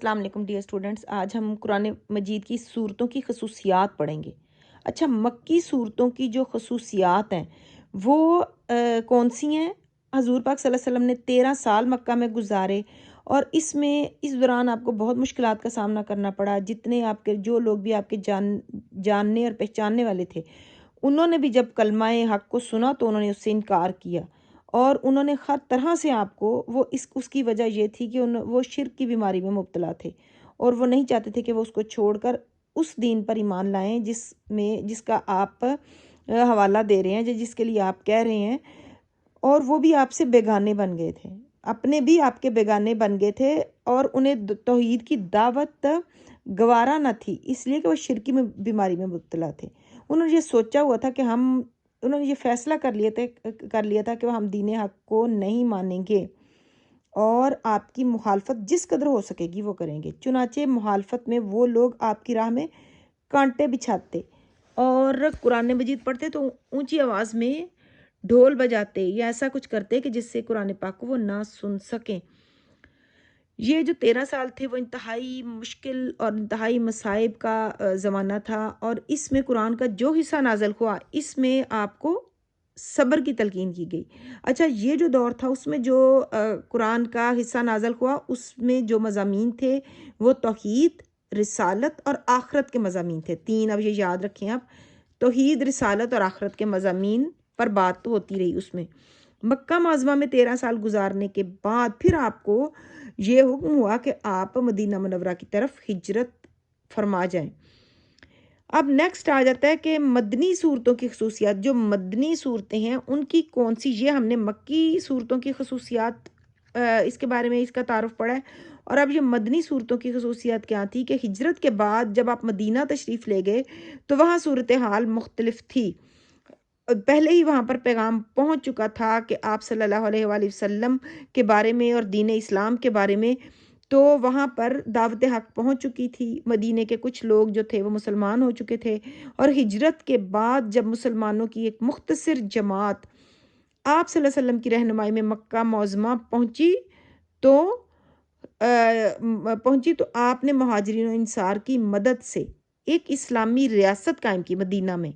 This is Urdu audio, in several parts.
السلام علیکم ڈیئر اسٹوڈنٹس، آج ہم قرآن مجید کی صورتوں کی خصوصیات پڑھیں گے۔ اچھا، مکی صورتوں کی جو خصوصیات ہیں وہ کون سی ہیں؟ حضور پاک صلی اللہ علیہ وسلم نے 13 سال مکہ میں گزارے اور اس دوران آپ کو بہت مشکلات کا سامنا کرنا پڑا۔ جتنے آپ کے جو لوگ بھی آپ کے جاننے اور پہچاننے والے تھے، انہوں نے بھی جب کلمہ حق کو سنا تو انہوں نے اس سے انکار کیا، اور انہوں نے ہر طرح سے آپ کو اس کی وجہ یہ تھی کہ وہ شرک کی بیماری میں مبتلا تھے، اور وہ نہیں چاہتے تھے کہ وہ اس کو چھوڑ کر اس دین پر ایمان لائیں جس کا آپ حوالہ دے رہے ہیں، جس کے لیے آپ کہہ رہے ہیں، اور وہ بھی آپ سے بیگانے بن گئے تھے، اپنے بھی آپ کے بیگانے بن گئے تھے، اور انہیں توحید کی دعوت گوارا نہ تھی، اس لیے کہ وہ شرکی بیماری میں مبتلا تھے۔ انہوں نے یہ سوچا ہوا تھا کہ انہوں نے یہ فیصلہ کر لیا تھا کہ وہ ہم دین حق کو نہیں مانیں گے، اور آپ کی مخالفت جس قدر ہو سکے گی وہ کریں گے۔ چنانچہ مخالفت میں وہ لوگ آپ کی راہ میں کانٹے بچھاتے اور قرآن مجید پڑھتے تو اونچی آواز میں ڈھول بجاتے یا ایسا کچھ کرتے کہ جس سے قرآن پاک کو وہ نہ سن سکیں۔ یہ جو 13 سال تھے وہ انتہائی مشکل اور انتہائی مصائب کا زمانہ تھا، اور اس میں قرآن کا جو حصہ نازل ہوا اس میں آپ کو صبر کی تلقین کی گئی۔ اچھا، یہ جو دور تھا اس میں جو قرآن کا حصہ نازل ہوا اس میں جو مضامین تھے وہ توحید، رسالت اور آخرت کے مضامین تھے۔ 3 اب یہ یاد رکھیں آپ، توحید، رسالت اور آخرت کے مضامین پر بات ہوتی رہی اس میں۔ مکہ معظمہ میں 13 سال گزارنے کے بعد پھر آپ کو یہ حکم ہوا کہ آپ مدینہ منورہ کی طرف ہجرت فرما جائیں۔ اب نیکسٹ آ جاتا ہے کہ مدنی صورتوں کی خصوصیات۔ جو مدنی صورتیں ہیں ان کی کون سی، یہ ہم نے مکی صورتوں کی خصوصیات اس کے بارے میں اس کا تعارف پڑھا ہے، اور اب یہ مدنی صورتوں کی خصوصیات کیا تھی کہ ہجرت کے بعد جب آپ مدینہ تشریف لے گئے تو وہاں صورتحال مختلف تھی۔ پہلے ہی وہاں پر پیغام پہنچ چکا تھا کہ آپ صلی اللہ علیہ وآلہ وسلم کے بارے میں اور دین اسلام کے بارے میں، تو وہاں پر دعوت حق پہنچ چکی تھی۔ مدینے کے کچھ لوگ جو تھے وہ مسلمان ہو چکے تھے، اور ہجرت کے بعد جب مسلمانوں کی ایک مختصر جماعت آپ صلی اللہ علیہ وسلم کی رہنمائی میں مکہ معظمہ پہنچی تو آپ نے مہاجرین و انصار کی مدد سے ایک اسلامی ریاست قائم کی مدینہ میں،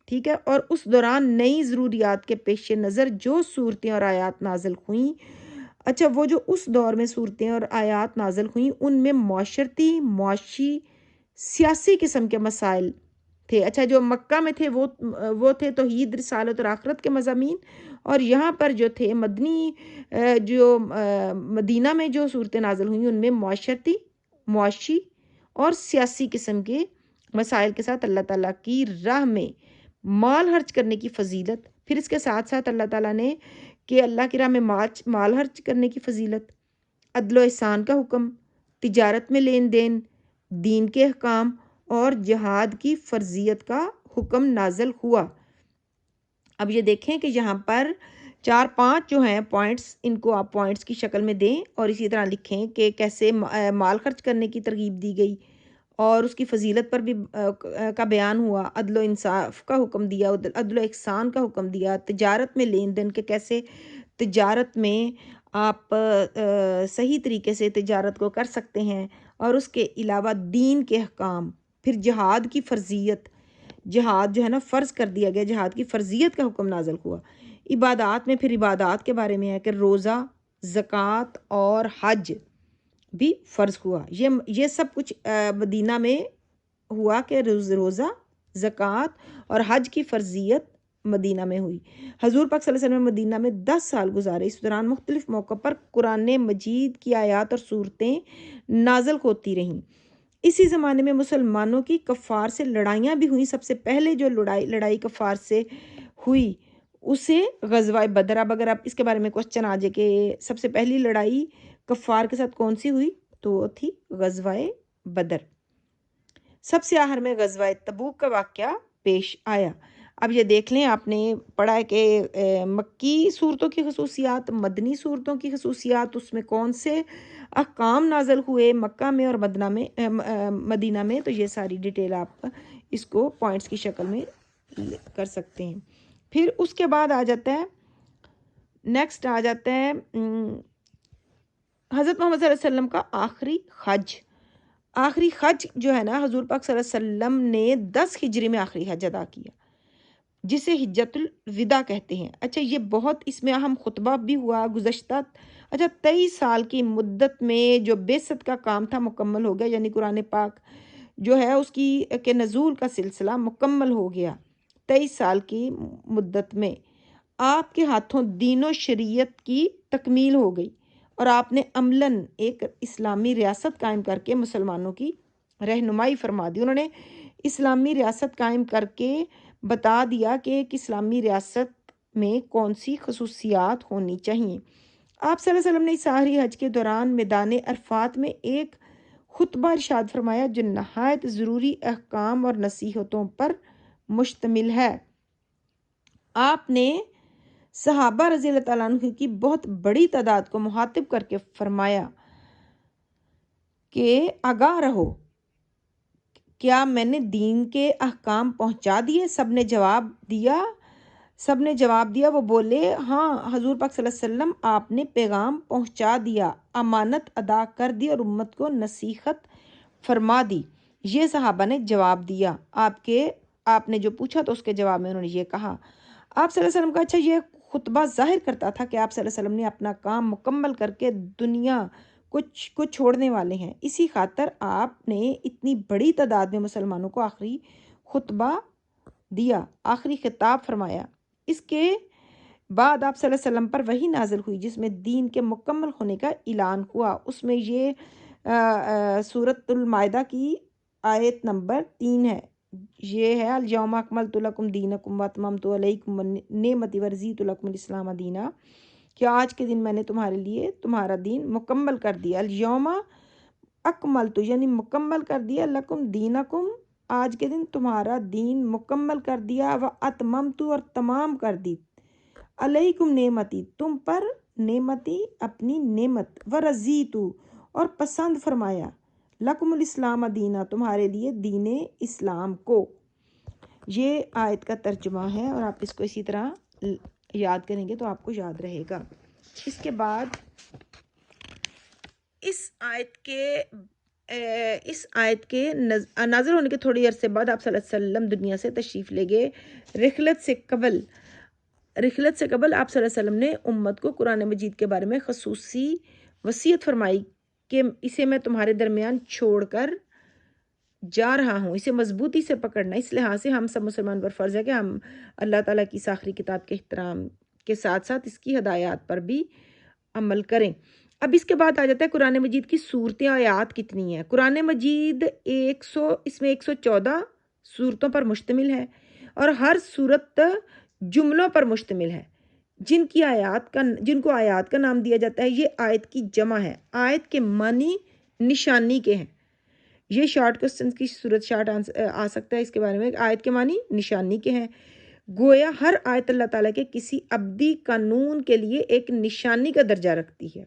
ٹھیک ہے۔ اور اس دوران نئی ضروریات کے پیش نظر جو صورتیں اور آیات نازل ہوئیں، اچھا وہ جو اس دور میں صورتیں اور آیات نازل ہوئیں ان میں معاشرتی، معاشی، سیاسی قسم کے مسائل تھے۔ اچھا، جو مکہ میں تھے وہ تھے توحید، رسالت اور آخرت کے مضامین، اور یہاں پر جو تھے مدینہ میں جو صورتیں نازل ہوئیں ان میں معاشرتی، معاشی اور سیاسی قسم کے مسائل کے ساتھ اللہ تعالیٰ کی راہ میں مال خرچ کرنے کی فضیلت، پھر اس کے ساتھ ساتھ اللہ تعالیٰ نے کہ اللہ کی راہ میں مال خرچ کرنے کی فضیلت، عدل و احسان کا حکم، تجارت میں لین دین، دین کے احکام اور جہاد کی فرضیت کا حکم نازل ہوا۔ اب یہ دیکھیں کہ یہاں پر 4-5 جو ہیں پوائنٹس، ان کو آپ پوائنٹس کی شکل میں دیں اور اسی طرح لکھیں کہ کیسے مال خرچ کرنے کی ترغیب دی گئی اور اس کی فضیلت پر بھی کا بیان ہوا، عدل و انصاف کا حکم دیا، عدل و احسان کا حکم دیا، تجارت میں لین دین کے کیسے تجارت میں آپ صحیح طریقے سے تجارت کو کر سکتے ہیں، اور اس کے علاوہ دین کے احکام، پھر جہاد کی فرضیت، جہاد جو ہے نا فرض کر دیا گیا، جہاد کی فرضیت کا حکم نازل ہوا۔ عبادات میں پھر عبادات کے بارے میں ہے کہ روزہ، زکوٰۃ اور حج بھی فرض ہوا۔ یہ سب کچھ مدینہ میں ہوا کہ روزہ، زکوٰۃ اور حج کی فرضیت مدینہ میں ہوئی۔ حضور پاک صلی اللہ علیہ وسلم مدینہ میں 10 سال گزارے۔ اس دوران مختلف موقع پر قرآن مجید کی آیات اور صورتیں نازل ہوتی رہیں۔ اسی زمانے میں مسلمانوں کی کفار سے لڑائیاں بھی ہوئیں۔ سب سے پہلے جو لڑائی کفار سے ہوئی اسے غزوہ بدر، اب اگر آپ اس کے بارے میں کوسچن آ جائے کہ سب سے پہلی لڑائی کفار کے ساتھ کون سی ہوئی تو وہ تھی غزوہ بدر۔ سب سے آخر میں غزوہ تبوک کا واقعہ پیش آیا۔ اب یہ دیکھ لیں، آپ نے پڑھا ہے کہ مکی صورتوں کی خصوصیات، مدنی صورتوں کی خصوصیات، اس میں کون سے احکام نازل ہوئے مکہ میں اور مدینہ میں، تو یہ ساری ڈیٹیل آپ اس کو پوائنٹس کی شکل میں کر سکتے ہیں۔ پھر اس کے بعد آ جاتا ہے نیکسٹ آ جاتا ہے حضرت محمد صلی اللہ علیہ وسلم کا آخری حج جو ہے نا، حضور پاک صلی اللہ علیہ وسلم نے 10 ہجری میں آخری حج ادا کیا، جسے حجت الوداع کہتے ہیں۔ اچھا یہ بہت اس میں اہم خطبہ بھی ہوا گزشتہ 23 سال کی مدت میں جو بعثت کا کام تھا مکمل ہو گیا، یعنی قرآن پاک جو ہے اس کی کے نزول کا سلسلہ مکمل ہو گیا 23 سال کی مدت میں۔ آپ کے ہاتھوں دین و شریعت کی تکمیل ہو گئی اور آپ نے عملاً ایک اسلامی ریاست قائم کر کے مسلمانوں کی رہنمائی فرما دی۔ انہوں نے اسلامی ریاست قائم کر کے بتا دیا کہ ایک اسلامی ریاست میں کون سی خصوصیات ہونی چاہیے۔ آپ صلی اللہ علیہ وسلم نے اس آخری حج کے دوران میدان عرفات میں ایک خطبہ ارشاد فرمایا جو نہایت ضروری احکام اور نصیحتوں پر مشتمل ہے۔ آپ نے صحابہ رضی اللہ تعالیٰ عنہ کی بہت بڑی تعداد کو مخاطب کر کے فرمایا کہ آگاہ رہو، کیا میں نے دین کے احکام پہنچا دیے؟ سب نے جواب دیا، وہ بولے ہاں حضور پاک صلی اللہ علیہ وسلم آپ نے پیغام پہنچا دیا، امانت ادا کر دی اور امت کو نصیحت فرما دی۔ یہ صحابہ نے جواب دیا، آپ نے جو پوچھا تو اس کے جواب میں انہوں نے یہ کہا۔ آپ صلی اللہ علیہ وسلم کا اچھا یہ خطبہ ظاہر کرتا تھا کہ آپ صلی اللہ علیہ وسلم نے اپنا کام مکمل کر کے دنیا کو چھوڑنے والے ہیں۔ اسی خاطر آپ نے اتنی بڑی تعداد میں مسلمانوں کو آخری خطبہ دیا، آخری خطاب فرمایا۔ اس کے بعد آپ صلی اللہ علیہ وسلم پر وحی نازل ہوئی جس میں دین کے مکمل ہونے کا اعلان ہوا۔ اس میں یہ سورۃ المائدہ کی آیت نمبر 3 ہے، یہ ہے الیوم اکملت لکم دینکم واتممت علیکم نعمتی ورضیت لکم الاسلام دینا، کہ آج کے دن میں نے تمہارے لیے تمہارا دین مکمل کر دیا۔ الیوم اکملت یعنی مکمل کر دیا، لکم دینکم آج کے دن تمہارا دین مکمل کر دیا، واتممت اور تمام کر دی، علیکم نعمتی تم پر نعمتی اپنی نعمت، ورضیت اور پسند فرمایا، لکم الاسلام دینا تمہارے لیے دین اسلام کو۔ یہ آیت کا ترجمہ ہے اور آپ اس کو اسی طرح یاد کریں گے تو آپ کو یاد رہے گا۔ اس کے بعد اس آیت کے نازل ہونے کے تھوڑی عرصے بعد آپ صلی اللہ علیہ وسلم دنیا سے تشریف لے گئے۔ رحلت سے قبل آپ صلی اللہ علیہ وسلم نے امت کو قرآن مجید کے بارے میں خصوصی وصیت فرمائی کہ اسے میں تمہارے درمیان چھوڑ کر جا رہا ہوں، اسے مضبوطی سے پکڑنا۔ اس لحاظ سے ہم سب مسلمان پر فرض ہے کہ ہم اللہ تعالیٰ کی اس آخری کتاب کے احترام کے ساتھ ساتھ اس کی ہدایات پر بھی عمل کریں۔ اب اس کے بعد آ جاتا ہے قرآن مجید کی صورتیں، آیات کتنی ہیں۔ قرآن مجید اس میں 114 صورتوں پر مشتمل ہے اور ہر صورت جملوں پر مشتمل ہے جن کو آیات کا نام دیا جاتا ہے۔ یہ آیت کی جمع ہے۔ آیت کے معنی نشانی کے ہیں۔ یہ شارٹ کوسچن کی صورت شارٹ آ سکتا ہے اس کے بارے میں۔ آیت کے معنی نشانی کے ہیں، گویا ہر آیت اللہ تعالیٰ کے کسی ابدی قانون کے لیے ایک نشانی کا درجہ رکھتی ہے۔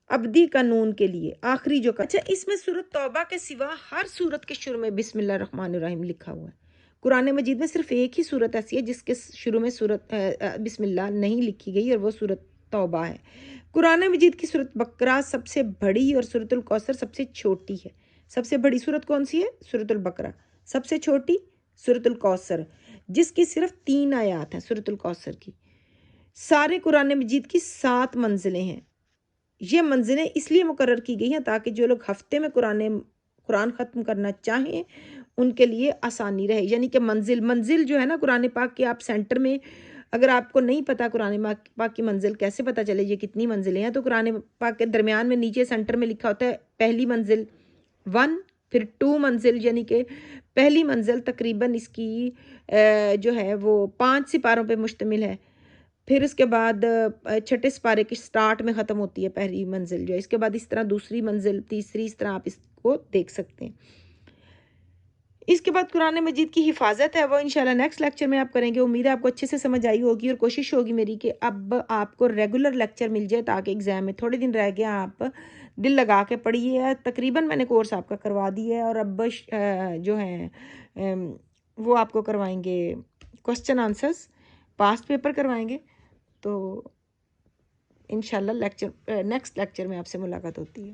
ابدی قانون کے لیے آخری جو اچھا اس میں سورۃ توبہ کے سوا ہر سورت کے شروع میں بسم اللہ الرحمن الرحیم لکھا ہوا ہے۔ قرآن مجید میں صرف ایک ہی سورت ایسی ہے جس کے شروع میں بسم اللہ نہیں لکھی گئی اور وہ سورۃ توبہ ہے۔ قرآن مجید کی سورۃ بقرہ سب سے بڑی اور سورۃ الکوثر سب سے چھوٹی ہے۔ سب سے بڑی سورت کون سی ہے؟ سورۃ البقرہ۔ سب سے چھوٹی سورۃ الکوثر جس کی صرف 3 آیات ہیں سورۃ الکوثر کی۔ سارے قرآن مجید کی 7 منزلیں ہیں۔ یہ منزلیں اس لیے مقرر کی گئی ہیں تاکہ جو لوگ ہفتے میں قرآن ختم کرنا چاہیں ان کے لیے آسانی رہے، یعنی کہ منزل جو ہے نا قرآن پاک کے، آپ سینٹر میں اگر آپ کو نہیں پتا قرآن پاک کی منزل کیسے پتہ چلے یہ کتنی منزلیں ہیں، تو قرآن پاک کے درمیان میں نیچے سینٹر میں لکھا ہوتا ہے پہلی منزل 1، پھر 2 منزل، یعنی کہ پہلی منزل تقریباً اس کی جو ہے وہ 5 سپاروں پہ مشتمل ہے، پھر اس کے بعد 6 سپارے کے سٹارٹ میں ختم ہوتی ہے پہلی منزل جو ہے، اس کے بعد اس طرح دوسری منزل، تیسری، اس طرح آپ اس کو دیکھ سکتے ہیں۔ اس کے بعد قرآن مجید کی حفاظت ہے، وہ انشاءاللہ نیکسٹ لیکچر میں آپ کریں گے۔ امید ہے آپ کو اچھے سے سمجھ آئی ہوگی اور کوشش ہوگی میری کہ اب آپ کو ریگولر لیکچر مل جائے تاکہ ایگزام میں تھوڑے دن رہ گیا آپ دل لگا کے پڑھیے۔ تقریباً میں نے کورس آپ کا کروا دی ہے اور اب جو ہیں وہ آپ کو کروائیں گے کوسچن آنسرز، پاسٹ پیپر کروائیں گے۔ تو انشاءاللہ نیکسٹ لیکچر میں آپ سے ملاقات ہوتی ہے.